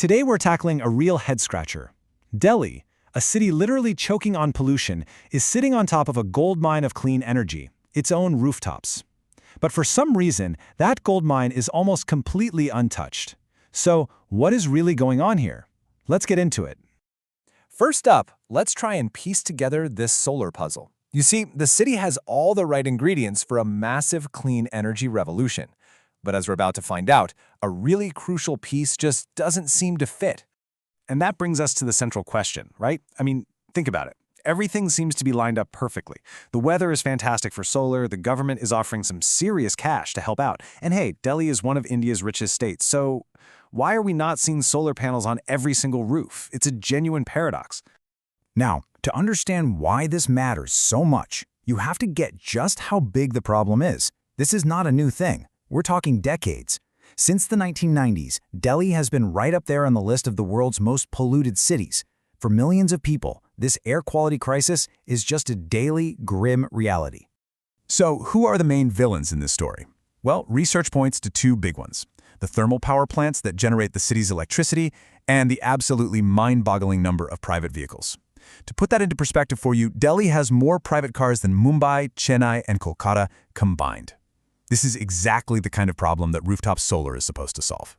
Today we're tackling a real head-scratcher. Delhi, a city literally choking on pollution, is sitting on top of a gold mine of clean energy, its own rooftops. But for some reason, that gold mine is almost completely untouched. So, what is really going on here? Let's get into it. First up, let's try and piece together this solar puzzle. You see, the city has all the right ingredients for a massive clean energy revolution. But as we're about to find out, a really crucial piece just doesn't seem to fit. And that brings us to the central question, right? I mean, think about it. Everything seems to be lined up perfectly. The weather is fantastic for solar, the government is offering some serious cash to help out, and hey, Delhi is one of India's richest states, so why are we not seeing solar panels on every single roof? It's a genuine paradox. Now, to understand why this matters so much, you have to get just how big the problem is. This is not a new thing. We're talking decades. Since the 1990s, Delhi has been right up there on the list of the world's most polluted cities. For millions of people, this air quality crisis is just a daily, grim reality. So, who are the main villains in this story? Well, research points to two big ones: the thermal power plants that generate the city's electricity and the absolutely mind-boggling number of private vehicles. To put that into perspective for you, Delhi has more private cars than Mumbai, Chennai, and Kolkata combined. This is exactly the kind of problem that rooftop solar is supposed to solve.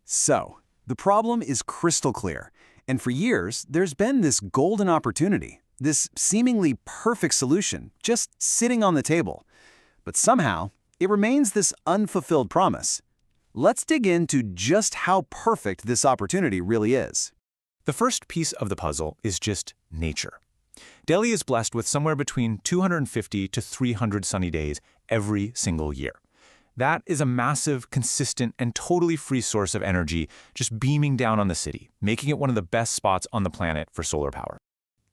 So, the problem is crystal clear, and for years, there's been this golden opportunity, this seemingly perfect solution, just sitting on the table. But somehow, it remains this unfulfilled promise. Let's dig into just how perfect this opportunity really is. The first piece of the puzzle is just nature. Delhi is blessed with somewhere between 250 to 300 sunny days every single year. That is a massive, consistent, and totally free source of energy just beaming down on the city, making it one of the best spots on the planet for solar power.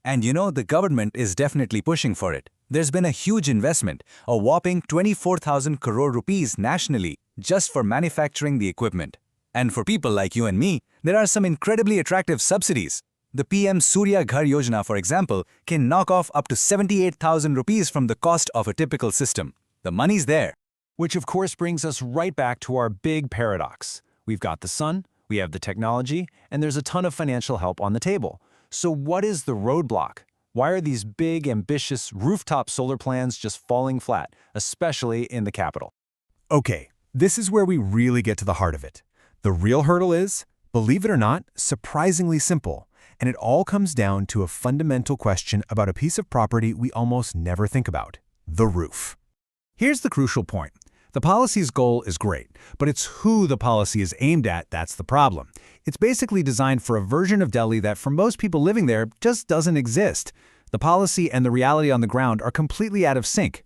And you know, the government is definitely pushing for it. There's been a huge investment, a whopping 24,000 crore rupees nationally, just for manufacturing the equipment. And for people like you and me, there are some incredibly attractive subsidies. The PM Surya Ghar Yojana, for example, can knock off up to 78,000 rupees from the cost of a typical system. The money's there. Which of course brings us right back to our big paradox. We've got the sun, we have the technology, and there's a ton of financial help on the table. So what is the roadblock? Why are these big, ambitious rooftop solar plans just falling flat, especially in the capital? Okay, this is where we really get to the heart of it. The real hurdle is, believe it or not, surprisingly simple. And it all comes down to a fundamental question about a piece of property we almost never think about: the roof. Here's the crucial point. The policy's goal is great, but it's who the policy is aimed at that's the problem. It's basically designed for a version of Delhi that for most people living there just doesn't exist. The policy and the reality on the ground are completely out of sync.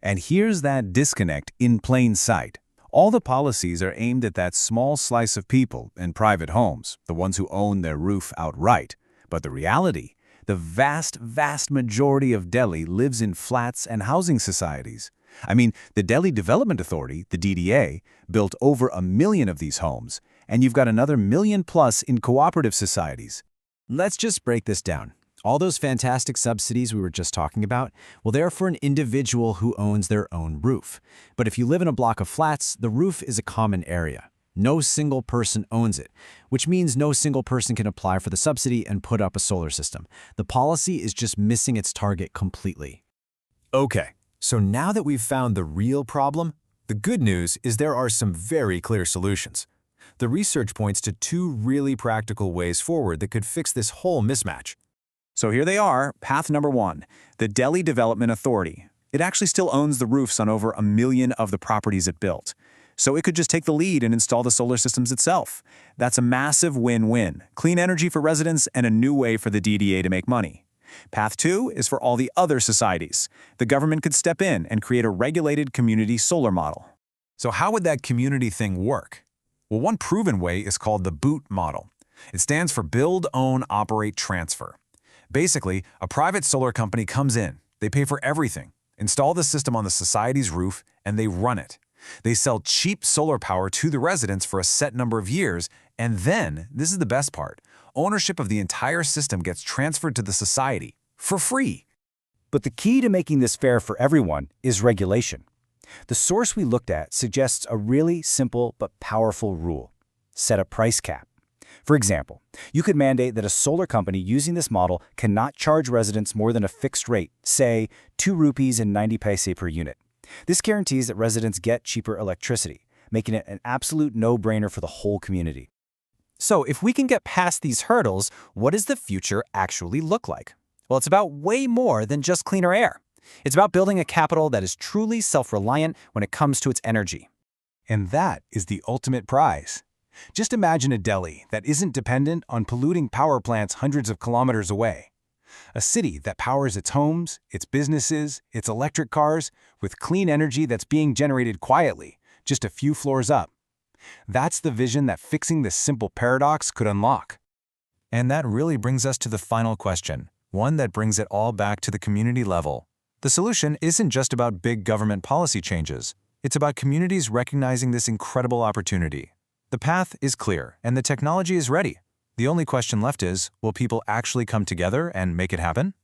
And here's that disconnect in plain sight. All the policies are aimed at that small slice of people in private homes, the ones who own their roof outright. But the reality, the vast, vast majority of Delhi lives in flats and housing societies. I mean, the Delhi Development Authority, the DDA, built over 1 million of these homes, and you've got another 1 million plus in cooperative societies. Let's just break this down. All those fantastic subsidies we were just talking about, well, they're for an individual who owns their own roof. But if you live in a block of flats, the roof is a common area. No single person owns it, which means no single person can apply for the subsidy and put up a solar system. The policy is just missing its target completely. Okay, so now that we've found the real problem, the good news is there are some very clear solutions. The research points to two really practical ways forward that could fix this whole mismatch. So here they are, path number 1, the Delhi Development Authority. It actually still owns the roofs on over 1 million of the properties it built. So it could just take the lead and install the solar systems itself. That's a massive win-win. Clean energy for residents and a new way for the DDA to make money. Path 2 is for all the other societies. The government could step in and create a regulated community solar model. So how would that community thing work? Well, one proven way is called the BOOT model. It stands for Build, Own, Operate, Transfer. Basically, a private solar company comes in, they pay for everything, install the system on the society's roof, and they run it. They sell cheap solar power to the residents for a set number of years, and then, this is the best part, ownership of the entire system gets transferred to the society for free. But the key to making this fair for everyone is regulation. The source we looked at suggests a really simple but powerful rule: set a price cap. For example, you could mandate that a solar company using this model cannot charge residents more than a fixed rate, say 2 rupees and 90 paise per unit. This guarantees that residents get cheaper electricity, making it an absolute no-brainer for the whole community. So if we can get past these hurdles, what does the future actually look like? Well, it's about way more than just cleaner air. It's about building a capital that is truly self-reliant when it comes to its energy. And that is the ultimate prize. Just imagine a Delhi that isn't dependent on polluting power plants hundreds of kilometers away. A city that powers its homes, its businesses, its electric cars with clean energy that's being generated quietly, just a few floors up. That's the vision that fixing this simple paradox could unlock. And that really brings us to the final question, one that brings it all back to the community level. The solution isn't just about big government policy changes. It's about communities recognizing this incredible opportunity. The path is clear, and the technology is ready. The only question left is, will people actually come together and make it happen?